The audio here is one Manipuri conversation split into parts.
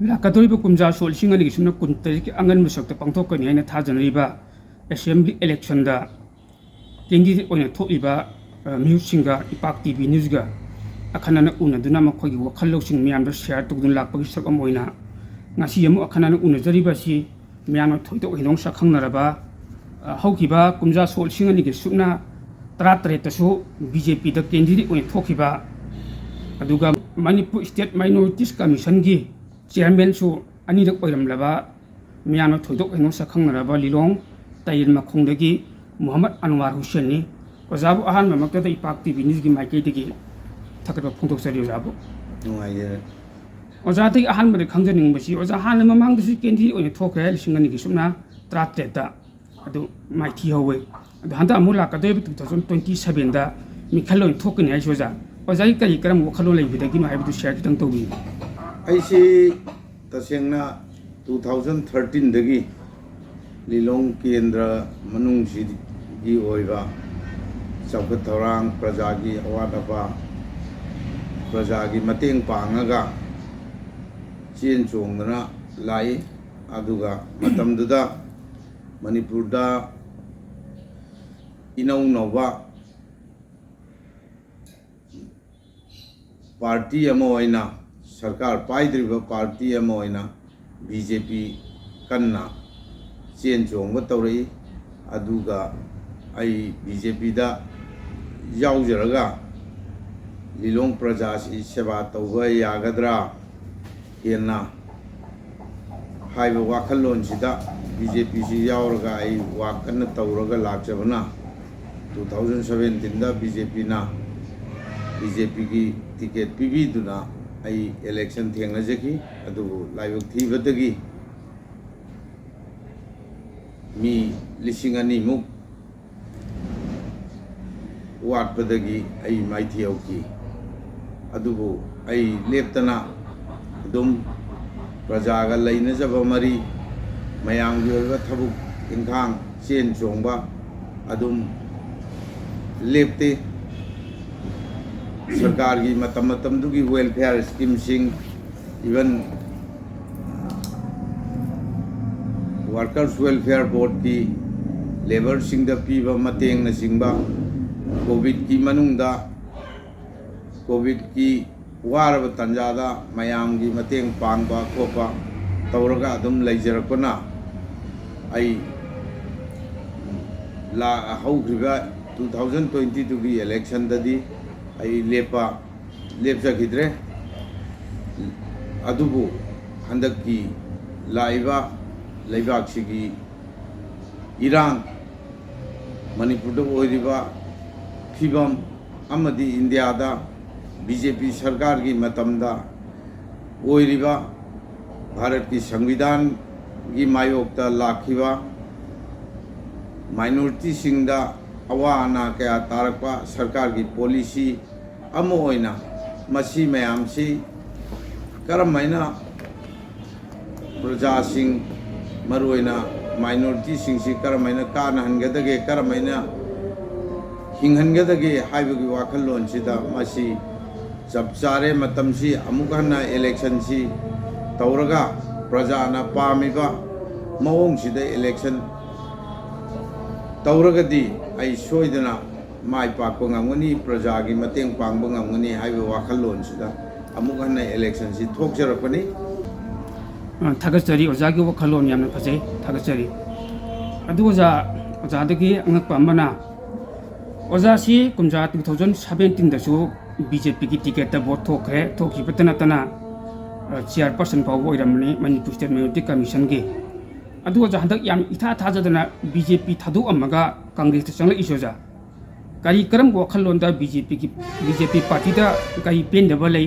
लाकदोरिबा कुमजा सोल सिंगनी सुना कुंतरी के अंगन मसक्ता पांथोकनी हैना थाजनरिबा असेंबली इलेक्शन दा कैंडिडेट ओइना थोइबा म्यूजिंगा इपाक टीवी न्यूज़गा अखनाना उनदुना मखोगी वखलौसिंग मियामदा शेयर तुगदुन लाकपगी सकम ओइना ngasi yamu akhana unajariba si miyano thoito hinong sa khangnaraba haukiba kumja sol singani ge sukna tratre tasu BJP da candidate oin thokiba aduga Manipur State Minorities Commission gi chairman su ani rak oiram laba miyano thoito hinong sa khangnaraba lilong tayin makhongdagi Muhammad Anwar Hussein ni ojabu ahan mamakta da ipak TV news gi maike digi thakaba phungtok sari ojabu nungai ओजा तक अहम खंजनिंग ओजा हाँ ममांग कैंडिडेट ओने थोखे लिंग अनी सूना तरातेट माइथी हवे हंत लाकदे 2027 मिखल थोकनी है ओजा ओजा कई करम वखलो लेबदगी शेयर खितंग तौबी ऐसी तसेंगना 2013 दगी लिलोंग केंद्र मनुंगसिगी ओइबा चौखट थौरांग प्रजागी अवादपा प्रजागी मतेंग पांगगा चेन चोंगना लाई अदुगा मतमदुदा मणिपुरदा इनौ नौबा पार्टी अमा ओइना सरकार पाइद्रिबा पार्टी अमा ओइना बीजेपी कन्ना चेन चोंग तौरई अदुगा आई बीजेपी दा याउजरगा लिलोंग प्रजा सेवा तौबा यागद्रा हेना हाइब वाखलोन सिदा बीजेपी से यावरगा आई वाकन तौरगा लाचबना 2017 दा बीजेपी ना बीजेपी की टिकट पीबीदुना आई इलेक्शन थेंगनजकी अदुबु लाइव थीबदगी मी लिसिंग अनि मुक वाटपदगी आई माइथियौकी अदुबु आई लेप्तना दुम प्रजागा लेनजब मरी मयांगी ओइबा थबुक इंखांग चेन चोंबा अदुम लेप्ते सरकार की मतम मतम दुगी वेलफेयर स्कीम सिंग इवन वर्कर्स वेलफेयर बोर्ड की लेबर सिंग दा पीबा मतेंग न सिंगबा कोविड की मनुंगदा कोविड की वारब तंजादा मयाम की मतेंग पांगबा खोपा तौरगा अदुम लेजरपना आई ला हौग्रिबा 2022 की इलेक्शन ददी आई लेपजखिद्रे अदुबु हंदक की लाइबा लेबाक्सिगी इरांग मणिपुर ओइरिबा फिबम अमदी इंडिया दा बीजेपी सरकार की मतमदा ओइरिबा भारत की संविधान की मायोक्ता लाखिबा माइनॉरिटी सिंगदा अवा अना क्या तारकपा सरकार की पॉलिसी अमो ओइना मसी मयाम से करमैना प्रजा सिंग मरुइना माइनॉरिटी सिंग से करमैना कान हनगदगे करमैना हिंगहनगदगे हाइबगी वाखलोन सिदा मसी जब चारे मतम सी अमुकहना इलेक्शन सी तौरगा प्रजाना पामिबा मवोंग सिदा इलेक्शन तौरगदी आई सोइदना माइ पाकपा ngamgani प्रजा की मतेंग पांगबा ngamgani हाइबा वाखलोन सिदा अमुकहना इलेक्शन सी थोकजरपनी थागचरी ओजागी वखलोन यामना फजे थागचरी अदु ओजादगी अंगक पामना ओजासी कुमजा 2017 दसु बीजेपी की टिकट वोट थोखे थोखिबतना तना चेयरपर्सन फाव ओइरमने मणिपुर स्टेट माइनॉरिटी कमीशन की अदु हंदक याम इथा थाजदना बीजेपी थादु अमगा कांग्रेस चंगला इशोजा कई करम वखलोंदा बीजेपी पार्टी दा कई पेंदबा लई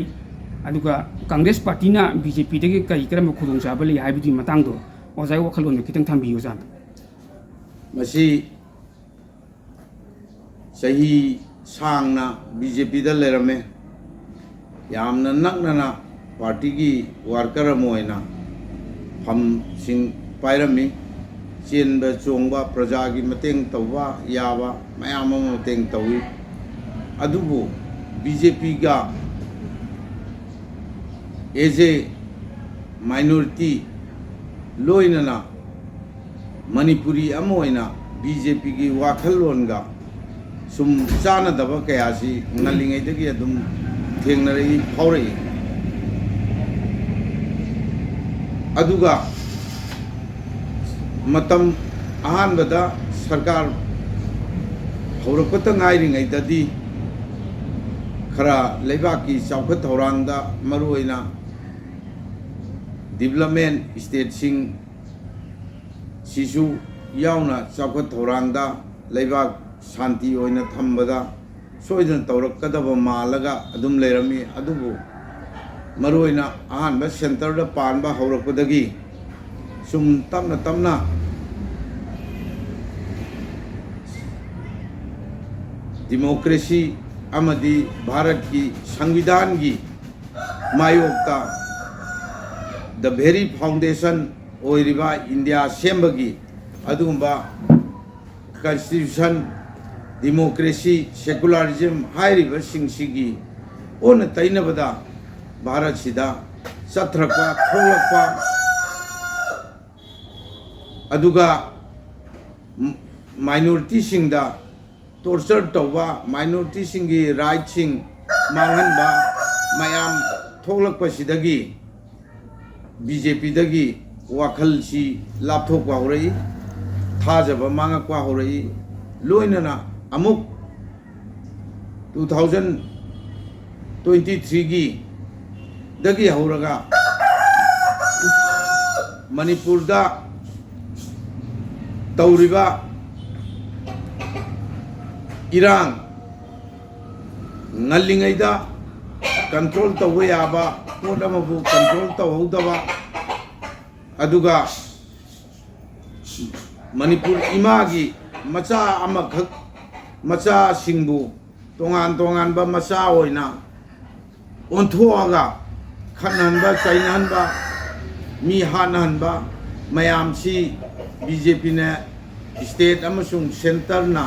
अदुगा कांग्रेस पार्टी ना बीजेपी दगे कई करम खुदुंचाबा लई हाइबदी मतंगदो ओजाय वखलों खितंग थांबियो जान मसी सही सांगना बीजेपी दा लेरमे यामना नकना पार्टी की वर्कर मोइना हम सिंग पाइरमी चेन चोंबा प्रजा की मतेंग तौबा याबा मयाम मतेंग तौई बीजेपी का एज ए माइनॉरिटी लोइनना मणिपुरी बीजेपी की वाखलोनगा सुम चानदब कयासी ngaliङैदगी अदुम थेंगनरई फावरई अदुगा मतम अहानबदा सरकार हौरकपता ngairiङैददी खरा लेबाकी चौखत थौरांगदा मरुओइना डेवलपमेंट स्टेट सिंह सिसु यावना चौखत थौरांगदा लेबाक शांति ओइना थंबदा सोइदन तौरकदब मालगा अदुम लेरमी अदुबु मरुओइना अहानब सेंटर दा पानबा हौरकपदगी सुम तमना तमना डेमोक्रेसी अमदी भारत की संविधान की मायोक्ता द वेरी फाउंडेशन ओइरिबा इंडिया सेंबगी अदुंबा कॉन्स्टिट्यूशन डेमोक्रेसी सेकुलरिज्म हाइरिबा सिंगसिगी ओन तैनबदा भारत सिदा चथरपा थोलपा अदुगा माइनॉरिटी सिंगदा टॉर्चर तौबा माइनॉरिटी सिंगी राइट सिंग मांगनबा मयाम थोलकपसिदगी बीजेपी दगी वाखल सी लापथोकवा होरई थाजब मांगकवा होरई लोइनना अमुक 2023 की दगी हौरगा मणिपुर दा तौरिबा इरांग ngaliङैदा कंट्रोल तौबा याबा पोट अमबु कंट्रोल तौहौदबा अदुगा मणिपुर इमागी मचा अमखक मचा सिंगबु तोंगान तोंगानबा मचा ओइना ओंथोआगा खनहनबा चाइनाहनबा मी हानहनबा मयामसी बीजेपी ने स्टेट अमसुंग सेंटर ना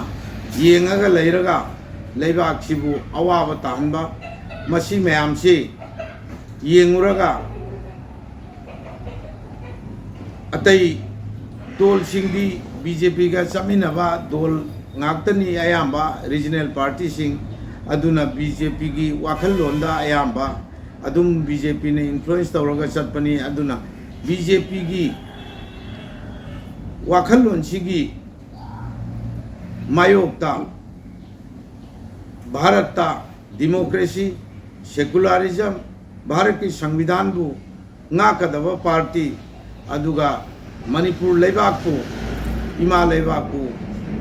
येंगागा लैरगा लेबाकसिबु अवाबा ताहनबा मसी मयामसी येंगुरगा अतई दोल सिंगदी बीजेपी का चमिनबा दोल ngaktani ayamba regional party sing aduna BJP की वाखल लोंदा ayamba adum बीजेपी ने influence तौरगा चटपनी aduna बीजेपी की वाखल लोन सिगी मायोक्ता भारत डेमोक्रेसी सेकुलरिज्म भारत की संविधान बु ngaकदब पार्टी अदुगा मणिपुर लेबाकु इमा लेबाकु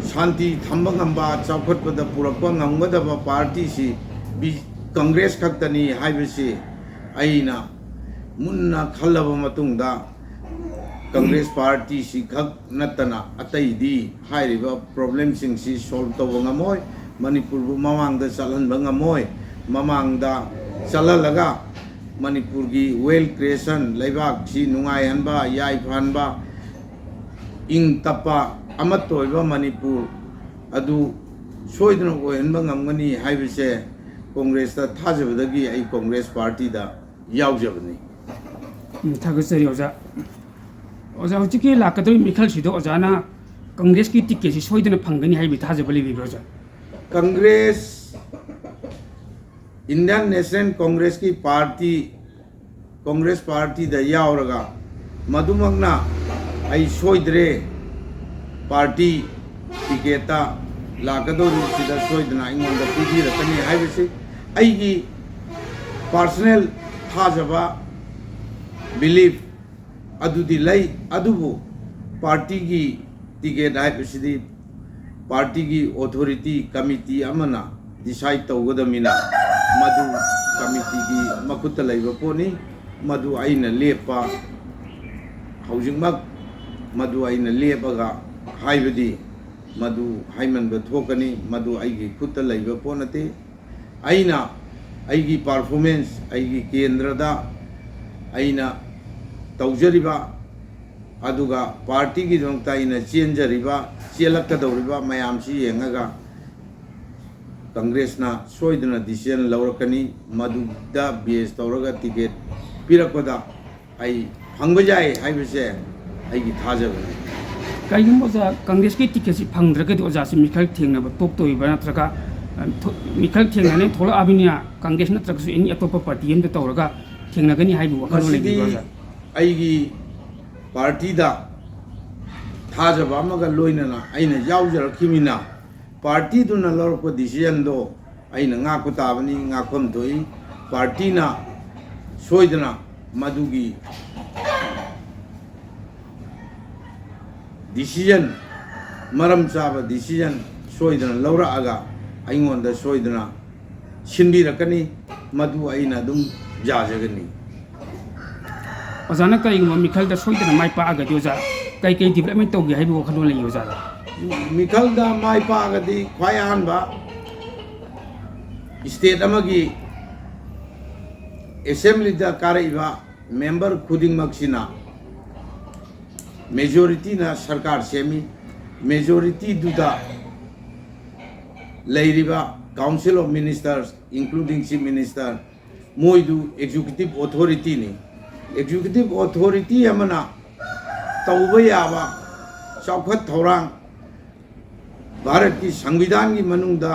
शांति थंबा ngamba चौखटपदा पुरक्पा ngamgadab पार्टी सी कांग्रेस खक्तनी हाइबसी आइना मुन्ना खल्लब मतुंगदा कांग्रेस पार्टी सी खक नतना अतैदी हाइरिबा प्रॉब्लम सिंग सी सॉल्व तब ngамoi मणिपुर बु ममांगदा चलहनबा ngамoi ममांगदा चललगा मणिपुर की वेल क्रिएशन लेबाक सी नुंगाइहनबा याइफानबा इंग तपा अमतोइबा मणिपुर अदु सोइदना ओइहनबा ngамगनी हाइबसे कांग्रेस दा थाजबदगी आई कांग्रेस पार्टी दा यावजबनी थागसरी ओजा ओजा हुजिकी लाकदोइ मिखल सिदो ओजाना कांग्रेस की टिकेट सि सोइदना फंगनी हाइबि थाजबली बिब्रोजा कांग्रेस इंडियन नेशनल कांग्रेस की कांग्रेस पार्टी दा यावरगा मधुमगना आई सोइद्रे पार्टी टिकेटा लाकदोरि सिदा सोइदना इंगोंदा पिदिरकनी हाइबसे आइगी पर्सनल थाजबा बिलीफ अदुदी लई अदुबु पार्टी की टिकेट हाइबसिदी पार्टी की अथॉरिटी कमिटी अमना डिसाइड तौगदमिना मधु कमिटी की मकुत लैबा पोनी मधु आइना लेपा हौजिंगमक मधु आइना लेपगा हाइबदी मधु हाइमनबा थोकनी मधु आइगी खुत लैबा पोनते आइना आइगी परफॉर्मेंस आइगी केंद्रदा आइना तौजरिबा अदुगा पार्टी की दंगता आइना चेंजरिबा चेलकदौरिबा मयामसी येंगागा कांग्रेस ना सोइदना डिसीजन लौरकनी मधुदा बेस तौरगा टिकेट पिरकदा आई फंग जाए हाइबसे आई थाजबने कईगुम ओजा कांग्रेस की टिकेट से फंद्रगद ओजा से मिखल थेंगना टॉप तो नत्रगा मिखल थेंगने थोड़ा अभिनिया कांग्रेस नत्रगा एनी अतोप पार्टी एम तौरगा थेंगनगनी हाइबु वखल लेबि ओजा आई पार्टी दा थाजब अमगा लोइनना आइना यावजरखिमिना पार्टी दुना लौरप डिसीजन दो आइना ngaku tabani ngakom doi party ना सोइदना मधुगी डिसीजन मरम चाब डिसीजन सोइदना लौरा आगा आइंगोंद सोइदना सिंबी रकनी मधु आइना दुम जाजगनी ओजाना कईगुम मिखल दा सोइदना माइ पागा ओजा कई कई डेवलपमेंट तौगे हाइबु वखल लेबि ओजा मिखल दा माइ पागदी ख्वाय आनबा स्टेट अमगी असेंबली दा कारइबा मेंबर खुदिंग मक्सिना मेजॉरिटी ना सरकार सेमी मेजॉरिटी दुदा लेरिबा council of ministers including chief minister मोइदु एग्जीक्यूटिव अथॉरिटी ने एग्जीक्यूटिव अथॉरिटी अमना तौबा याबा चौखत थौरांग भारत की संविधान की मनुंगदा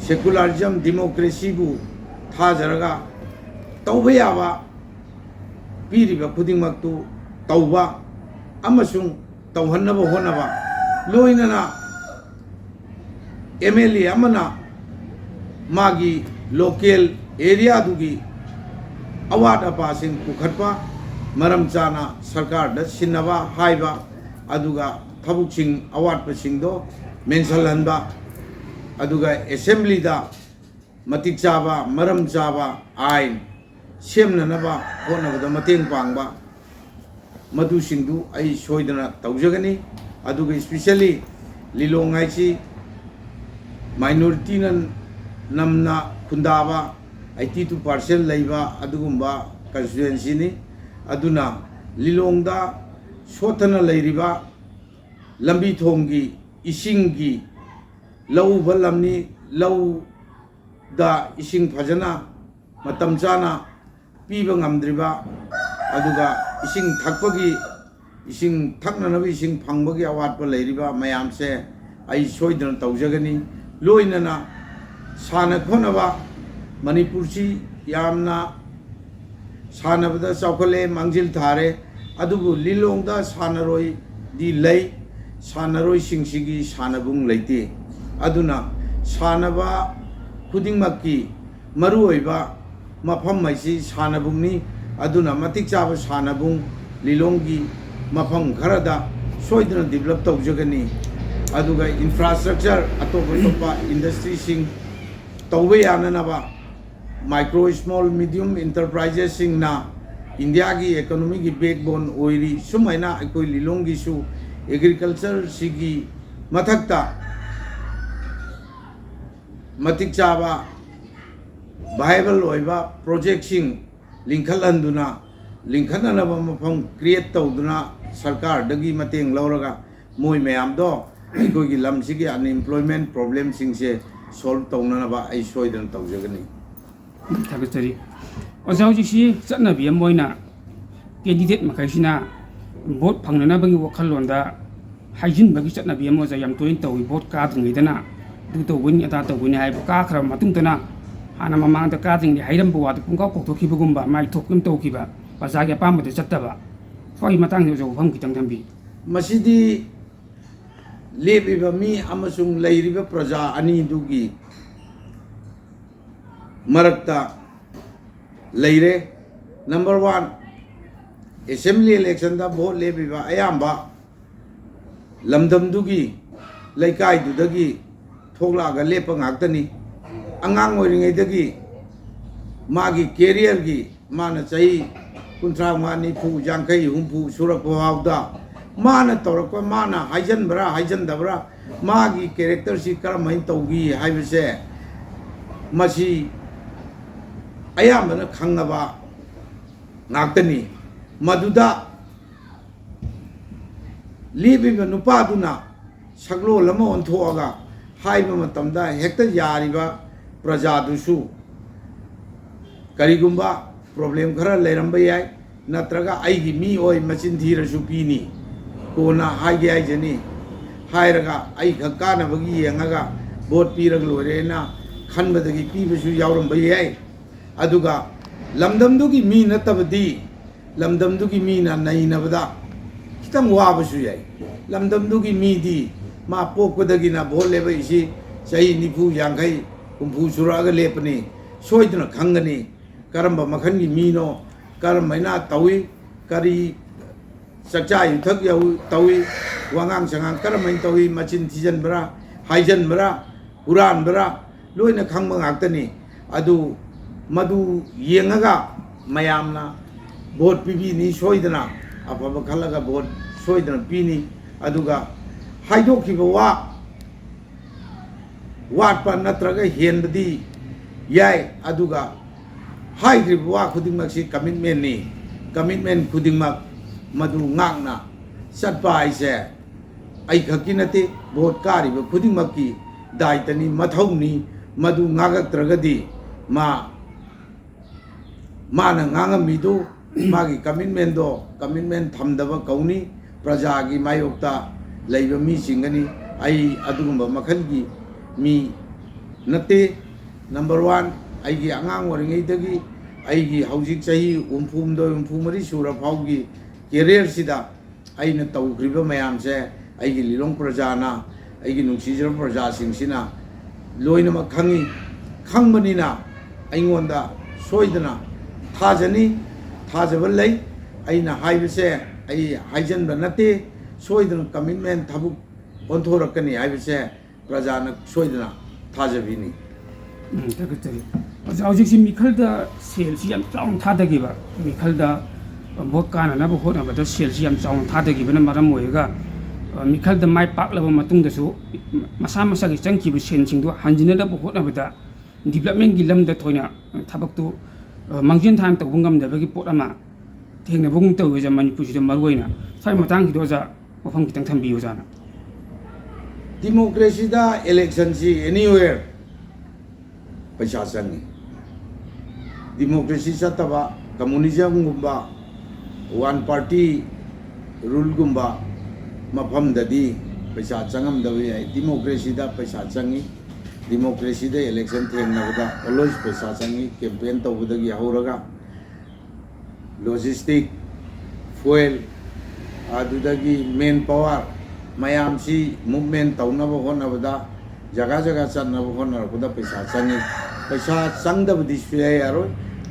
सेकुलरिज्म डेमोक्रेसी बु थाजरगा तौबा याबा पीरिबा खुदिंगमक्तु तौबा अमसुंग तौहन्नबा होनबा लोइनना एमएलए अमना मागी लोकल एरिया दुगी अवाट अपासिंग पुखटपा मरम चाना सरकार द सिन्नबा हाइबा अदुगा थबुकसिंग अवाटपसिंगदो मेंशन हनबा अदुगा असेंबली दा मतिक चाबा मरम चाबा आइन सेमननबा होनबदा मतेंग पांगबा मधुसिंगदु आई सोइदना तौजगनी अदुगा स्पेशली लिलोंगाइची माइनॉरिटी नमना खुंदाबा 82% लैबा अदुगुंबा कंस्टिट्यूएंसी नि अदुना लिलोंगदा सोथना लैरिबा लंबी थोंगी इसिंगी लौ बलमनी लौ दा इसिंग फजना मतम चाना पीबा ngamdriba aduga ising thakpagi ising thaknanabi ising phangbagi awatpa leiriba mayam se ai soidana taujagani loinana sana khonaba manipur si yamna sanabada chaukhale mangjil thare adubu lilongda sanaroi di lei sanaroi singsigi sanabung leite aduna sanaba khudingmakki maru oiba मफम मैसी सानबुंगनी अदुना मतिक चाब सानबुंग लिलोंगी मफम खरदा सोइदना डेवलप तौजगनी अदुगा इंफ्रास्ट्रक्चर अतोपा इंडस्ट्री सिंग तौबे याननबा माइक्रो स्मॉल मीडियम इंटरप्राइजेस सिंग ना इंडिया की इकोनॉमी की बैकबोन ओइरी सुमैना अकोइ लिलोंगी सु एग्रीकल्चर सिगी मथक्ता मतिक चाबा वायबल होइबा प्रोजेक्टसिंग लिंखलहंदुना लिंखननबा मफम क्रिएट तौदुना सरकार दगी मतेंग लौरगा मोय मयामदो अखोगी लमसिगी अनएम्प्लॉयमेंट प्रॉब्लम सिंगसे सॉल्व तौननबा आई सोइदन तौजगनी थागतरी ओजा हुजिसी चटनाबी मोइना कैंडिडेट मखैसिना भोट फंगननबगी वखललोंदा हाइजिनबगी चटनाबी मोजा याम तोइन तौई भोट काद्रिङैदना दु तौबनि अता तौबनि हाइबो काखरा मतुंगतना हाना ममांग कादिंग हाइरम बुवाद पुंगा पोथोखिबगुंबा माइ थोकम तौखिबा बाजागे पामद चत्तबा फई मतंग जो फम खितंग थंबी मसिदी लेबिबा मी अमसुंग लैरिबा प्रजा अनि दुगी मरक्ता लैरे नंबर 1 असेंबली इलेक्शन दा भोट लेबिबा अयाम्बा लमदम दुगी लैकाय दुदगी थोगलागा लेपा ngaktani अंगांग ओरिङैदगी मागी कैरियर की माना चाही 35 40 50 सुरकवावदा माना तौरक माना हाइजनबरा हाइजनदबरा मागी कैरेक्टर सी करमै तौगी हाइबसे मसी अयामना खंगबा ngaktani मदुदा लीबिबा नुपादुना सगलो लमा ओंथोगा हाइबा मतमदा हेक्ता यारिबा प्रजा दुसु करीगुंबा प्रॉब्लम खरा लेरंबा याय नत्रगा आईगी मी ओय मचिन धीरसु पीनी कोना हाइगे आइजनी हाइरगा आई खकानबगी येंगागा भोट पीरग लोरेना खनबदगी पीबसु यावरम बयै अदुगा लमदमदुगी मी नतबदी लमदमदुगी मी ना नैनबदा खितंग वाबसु याय लमदमदुगी मी दी मा पोकदगी ना भोट लेबे इसी सही निफु यांगै कुंफु सुरागा लेपनी सोइदना खंगनी करम्बा मखनगी मीनो करमैना तवी करी चक्चा युथक याउ तवी वांगांग संगांग करमैन तवी मचिन थिजन बरा हाइजन बरा उरान बरा लोइना खंगबा ngakतनी अदु मदु येंगागा मयामना भोट पीबीनी सोइदना अफबा खलगा भोट सोइदना पीनी अदुगा हाइदोखिबा वाटपा नत्रगा हेनबदी याय अदुगा हाइग्रिब वा खुदिंगमक्सी कमिटमेंट नि कमिटमेंट खुदिंगमक मदु ngakna चटपा आइसे आई खकी नते भोट कारिब खुदिंगमकी दायित्वनि मथौनि मदु ngakत्रगदी माना ngangamidu मागी कमिटमेंट दो कमिटमेंट थमदब कौनी प्रजा की मायोक्ता लैब मी सिंगनी आई अदुगुंबा मखलगी मी नते नंबर 1 आईगी आंगांग ओरिङैदगी आईगी हौजिक चाही 64 सुरा फाउगी कैरियर सिदा आईना तौग्रिबा मयामसे आईगी लिलोंग प्रजाना आईगी नुंसीजर प्रजा सिंगसिना लोइनमा खंगी खंगबनिना आइंगोंदा सोइदना थाजनी थाजब लई आईना हाइबसे आई हाइजनबा नते सोइदना कमिटमेंट थबुक ओंथोरकनी हाइबसे प्रजाना सोइदना थाजबिनी तगतरी हौजिक मिखलदा सेल्स याम चाउन थादगिबा मिखलदा भोट काननबा होनबदा सेल्स याम चाउन थादगिबना मरम ओयगा मिखलदा माइ पाकलबा मतुंगदसु मसा मसागी चंखिबा सेनसिंगदो हंजिनदबा होनबदा डेवलपमेंट की लमदा थोइना थबकतु मंगजिन थांग तौब ngamदबगी पोट अमा थेंगनबुंग तौजा मणिपुरसिदा मरुइना साइ मतंगदो जा मफम कितंग थंबियो जाना डेमोक्रेसी दा इलेक्शन सी एनीवेयर पैसा चंगी डेमोक्रेसी चतबा कम्युनिज्म गुंबा वन पार्टी रूल गुंबा मफम ददी पैसा चंगम दबे डेमोक्रेसी दा पैसा चंगी डेमोक्रेसी दा इलेक्शन थेंगनबदा ऑलवेज पैसा चंगी कैंपेन तौबदगी हौरगा लॉजिस्टिक फुएल आदुदगी मेन पावर मयाम सी मूवमेंट तौनब होनबदा जगह जगह चनब होनरबदा पैसा चंगी पैसा चंगदबदी सुयाय यारो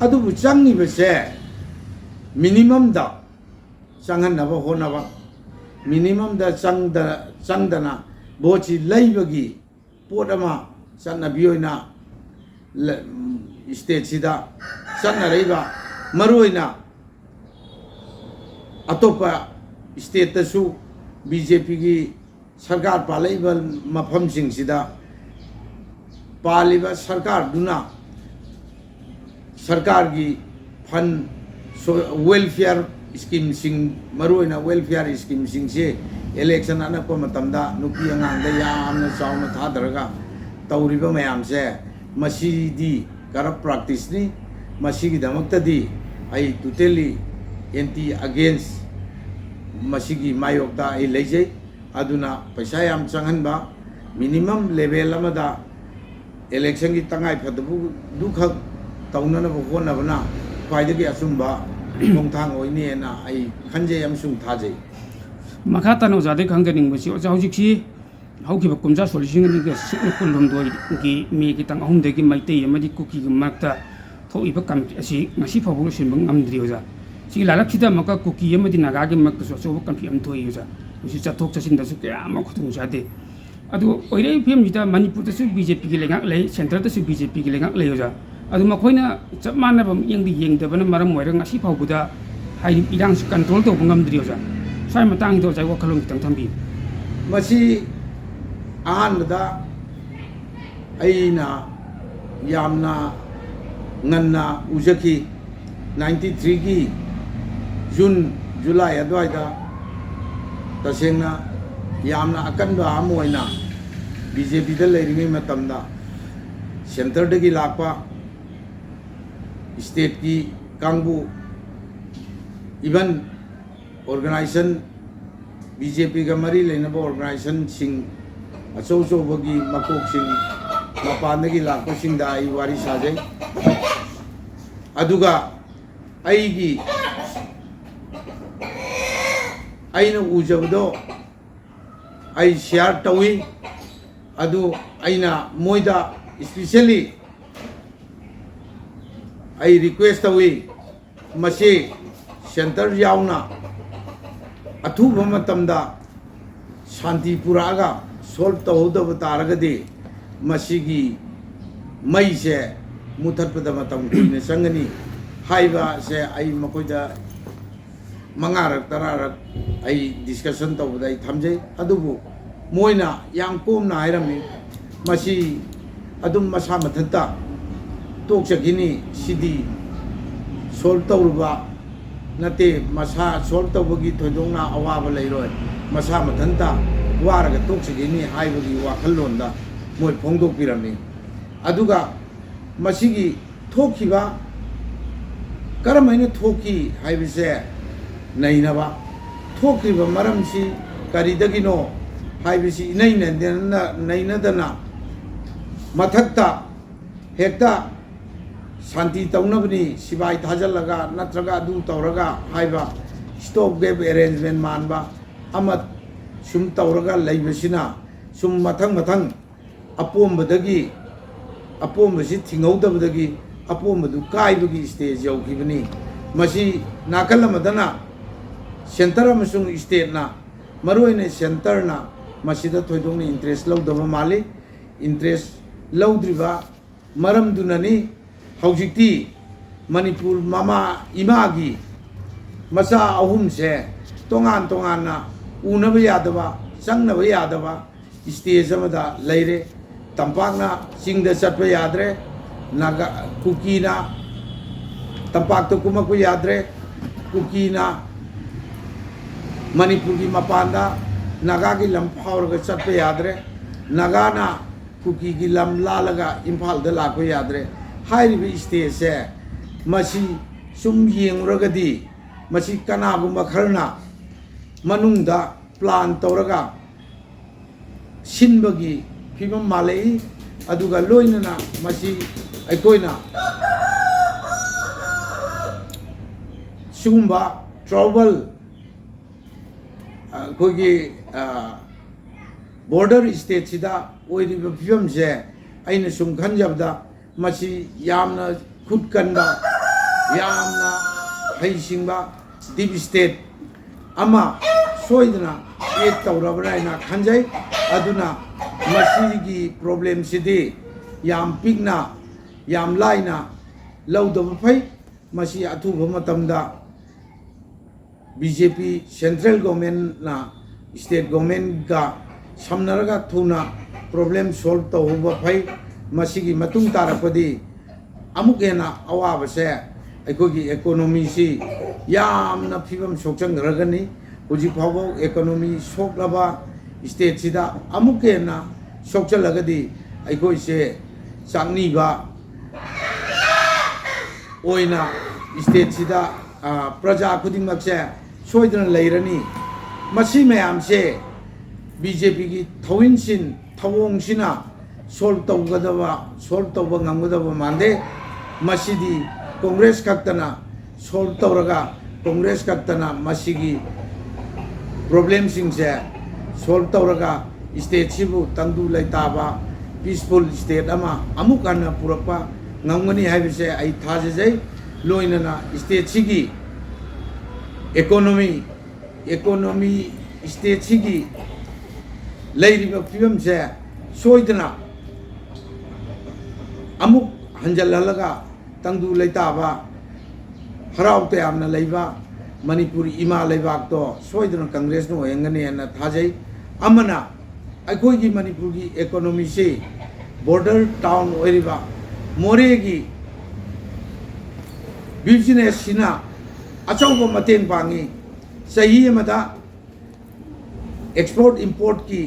अदुबु चंगिबसे मिनिमम दा चंगनब होनब मिनिमम दा चंगदना बोची लैबगी पोटमा चनबियोइना स्टेट सिदा चनरैबा मरुइना अतोपा स्टेट तसु बीजेपी की सरकार पालैबा मफम सिंगसिदा पालिबा सरकार दुना सरकार की फंड वेलफेयर स्कीम सिंग मरुइना वेलफेयर स्कीम सिंग से इलेक्शन अनप मतमदा नुपी अंगांगदा यामना चावना थादरगा तौरिबा मयाम से मसीदी करप प्रैक्टिस नि मसीगी दमक्तदी आई टोटली एंटी अगेंस्ट मसीगी मायोक्ता आई लेजे अदुना पैसा याम चंगनबा मिनिमम लेवल अमदा इलेक्शन की तंगाई फदबु दुखक तौननब होनबना ख्वाइदगी असुंबा खोंथांग ओइनेना आई खंजे अमसुंग थाजे मखा तनो जादे खंगनिंगबसी ओजा हौजिकसी हौकिबा कुमजा सोलिसिंग निगा सुन कुलुमदो की मे की तंग अहुमदगी मैतै अमदि कुकी मक्ता थोइबा कमिटी असि ngasi फावबो सिनबा ngamdri ओजा सी लालखिदा मका कुकी अमदि नागागी मक्तसो सोबो कमिटी अम थोइ ओजा उसी चथोक चसिनदसु क्या अम खुतुंग जादे अदु ओइरै फेमजिदा मणिपुरदसु बीजेपी की लेंगाक लै सेंटरदसु बीजेपी की लेंगाक लै ओजा अदु मखोइना चप मानबा यंगदि यंगदबना मरम ओइरा ngasi फावबुदा हाइ इरांग कंट्रोल तौबो ngamdri ओजा साइ मतंग दो जाय वखलों कितंग थंबी मसी अहनबदा अइना यामना ngana उजकी 93 की जून जुलाई अद्वाइदा तसेंगना यामना अकनबा अमोइना बीजेपी दा लेरिङै मतमदा सेंटर दगी लापा स्टेट की कांगबु इवन ऑर्गेनाइजेशन बीजेपी का मरी लेना ऑर्गेनाइजेशन सिंह अचौ अचौबगी मकोक सिंह मपानदगी लाखोसिंदा आई वारी साजे अदुगा अईगी अईना उजबदो आई शेयर तवी अदु अईना मोइदा स्पेशली आई रिक्वेस्ट तवी मसे सेंटर यावना अथुब मतमदा शांति पुरागा सोल्व तौदब तारगदे मसीगी मई से मुथतपद मतम कुइने संगनी हाइबा से आई मकोइदा मंगारक तरारक आई डिस्कशन तौबदा थमजे अदुबु मोइना याम कोमना हाइरमी मसी अदुम मसा मथंता तोकसगिनी सिदी सोल्व तौरुबा नते मसा सोल्व तौबगी थोदोंना अवाबा लेरोय मसा मथंता वारग तोकसगिनी हाइबगी वाखल्लोंदा मोइ फोंदोकपिरमी अदुगा मसीगी थोखिबा करमैने थोखी हाइबसे नैनबा थोखिबा मरमसी करिदगिनो हाइबसी नैनदना मथक्ता हेक्ता शांति तौनबनी सिबाई थाजलगा नत्रगा अदु तौरगा हाइबा स्टॉप गेप अरेंजमेंट मानबा अमत सुम तौरगा लैबसिना सुम मथंग मथंग अपोमबदगी अपोमबसी थिंगौदबदगी अपोमबदु काइबगी स्टेज यौखिबनी मसी नाकल मदना सेंटर अमसुंग स्टेट ना मरोइने सेंटर ना मसीदा थोइदोंनि इंटरेस्ट लौदब माली इंटरेस्ट लौद्रिबा मरमदुननी हौजिक्ति मणिपुर मामा इमागी मचा अहुम से तोंगान तोंगाना उनब यादबा चंगनब यादबा स्टेज अमदा लैरे तंपाकना चिंगद चटप याद्रे नागा कुकीना तंपाक कुमक याद्रे कुकीना मणिपुर की मपानदा नागा की लम फावरग चटप याद्रे नागाना कुकी की लम लालगा इम्फाल द लाको याद्रे हाइरिबि स्टेज से मसी सुम येंगरगदी मसी कनागुम्बा खरना मनुंगदा प्लान तौरगा सिनबगी फिबम मालई अदुगा लोइनना मसी अखोइना सुगुम्बा ट्रावल अखोगी बॉर्डर स्टेट सिदा ओइरिबा फिबम से अइना सुम खंजबदा मसी यामना खुदकनबा यामना हैसिंबा दीप स्टेट अमा सोइदना एक तौरबराइना खंजै अदुना मसीगी प्रॉब्लम सिदी याम पिकना याम लाइना लौदब फै मसी अथुब मतमदा बीजेपी सेंट्रल गवर्नमेंट ना स्टेट गवर्नमेंट का समनरगा थुना प्रॉब्लम सॉल्व तौब फै मसीगी मतुंग तारपदी अमुक हेना अवाबसे अखोगी इकोनॉमी सी यामना फिबम सोचंगरगनी हुजी फावो इकोनॉमी सोकलबा स्टेट सिदा अमुक हेना सोचलगदी अखोई से चांगनीबा ओइना स्टेट सिदा प्रजा खुदिंगमक से सोइदन लैरनी मसी मयाम से बीजेपी की थविनसिन थवोंगसिना सोल्व तौब ngमगदबा मानदे मसीदी कांग्रेस खक्तना सोल्व तौरगा कांग्रेस खक्तना मसीगी प्रॉब्लम सिंग से सोल्व तौरगा स्टेट सिबु तंगदु लैताबा पीसफुल स्टेट अमा अमुक अना पुरपा ngमगनी हाइबसे आई थाजै लोइनना स्टेट सिगी इकोनॉमी स्टेट सिगी लैरिबा फिबम से सोइदना अमुक हंजललगा तंगदु लैताबा हराव तयामना लैबा मणिपुरी इमा लैबाक तो सोइदना कांग्रेस नो हेंगने ना थाजै अमना अखोगी मणिपुर की इकोनॉमी से बॉर्डर टाउन ओरिबा मोरे की बिजनेस सिना अचौब मतें पांगी सही मदा एक्सपोर्ट इंपोर्ट की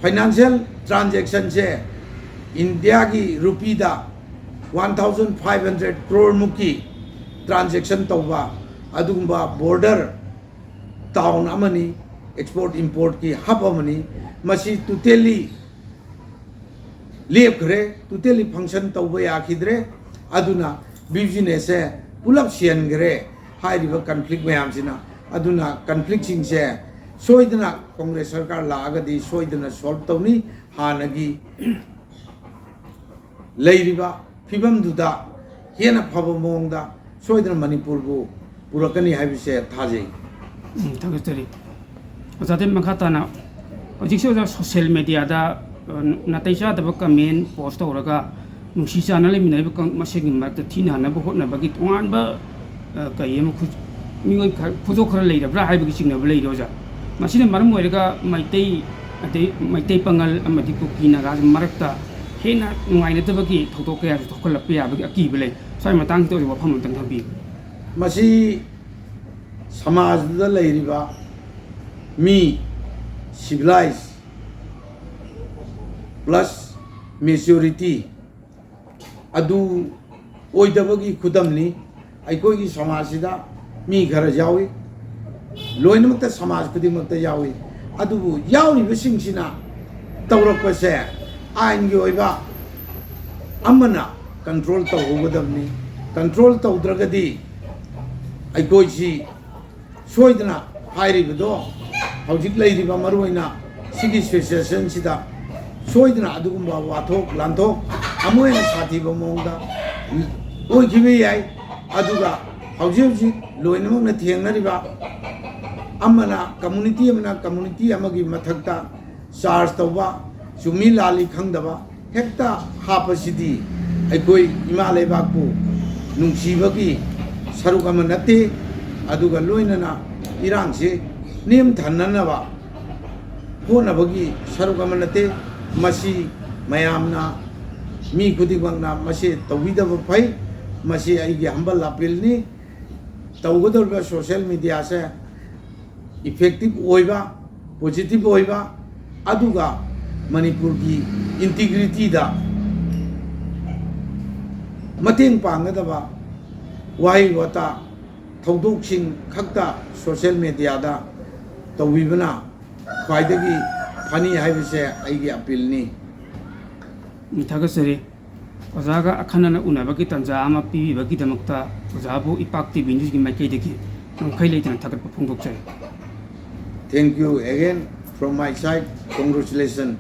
फाइनेंशियल ट्रांजैक्शन से इंडिया की रुपीदा 1,500 crore muki transaction tauba adugumba border town amani export import ki hub amani masi totally leap kare totally function tauba yakhidre aduna business e pulap sian gare hai riba conflict mayam sina aduna conflict sing se soidana congress sarkar lagadi soidana solve tawni hanagi leiriba fibam duda hena phaba mongda soidana manipur bu purakani haibise thajai thagastari ojate makhatana ojikse oja social media da nataisa da comment post oraga nungsi channel mi nai masegi mak thina na bo na bagi tuan ba kayem khu mi phujo khara leira bra hai bagi chingna ba leiro ja masine maram oiraga maitei ate maitei pangal amadi ko kina ga marakta hena nungai na tabagi thoto kaya thokol pe ya bagi aki bele sai matang to wa pham tang thabi masi samaj da leiriba mi civilized plus maturity adu oidabagi khudamni aikoi gi samaj sida mi ghara jawi loinmakta samaj khudimakta jawi adu yawi besing sina tawrak se ain gi oiba amana control to hogadamni control to dragadi aikoi si soidana hairi bedo hojik leiriba maruina sigi situation sida soidana adugumba wathok lanthok amoina sathi ba mongda oi gibi yai aduga hojik loinamok na thiengnariba amana community amagi mathakta charge tawba sumi lali khangdaba hekta hapasidi aikoi ima leibakpu nungsibagi saruk ama nate aduga loinana irang se nem thananaba honabagi saruk ama nate masi mayamna mi khudibangna masi tawidaba phai masi aigi hambal appeal ni tawgodorba social media se effective oiba positive oiba aduga manipur ki integrity da mateng pangadaba wai wata thodok sing khakta social media da tawibana khwaidagi phani haibise aigi appeal ni thagastari ojaga akhanana unabagi tanja ama pi bagi damakta ojabu ipak tv news gi makai deki khai leitana thagat phongdok chai. Thank you again from my side. Congratulations.